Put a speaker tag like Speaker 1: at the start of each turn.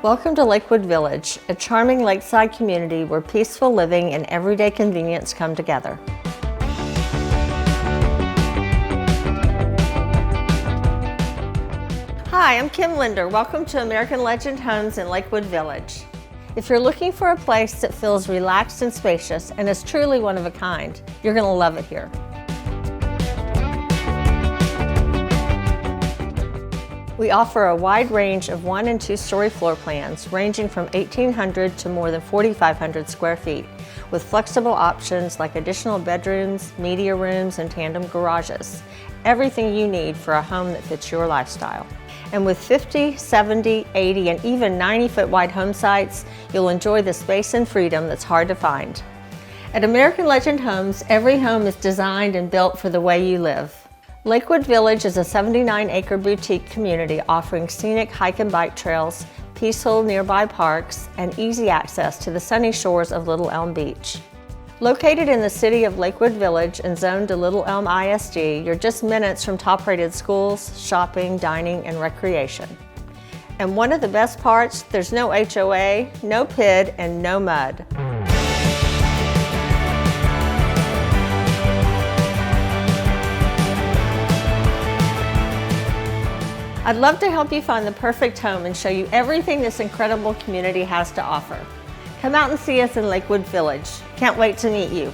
Speaker 1: Welcome to Lakewood Village, a charming lakeside community where peaceful living and everyday convenience come together. Hi, I'm Kim Linder. Welcome to American Legend Homes in Lakewood Village. If you're looking for a place that feels relaxed and spacious and is truly one of a kind, you're going to love it here. We offer a wide range of 1- and 2-story floor plans ranging from 1,800 to more than 4,500 square feet, with flexible options like additional bedrooms, media rooms, and tandem garages. Everything you need for a home that fits your lifestyle. And with 50, 70, 80, and even 90-foot wide home sites, you'll enjoy the space and freedom that's hard to find. At American Legend Homes, every home is designed and built for the way you live. Lakewood Village is a 79-acre boutique community offering scenic hike and bike trails, peaceful nearby parks, and easy access to the sunny shores of Little Elm Beach. Located in the city of Lakewood Village and zoned to Little Elm ISD, you're just minutes from top-rated schools, shopping, dining, and recreation. And one of the best parts, there's no HOA, no PID, and no mud. I'd love to help you find the perfect home and show you everything this incredible community has to offer. Come out and see us in Lakewood Village. Can't wait to meet you.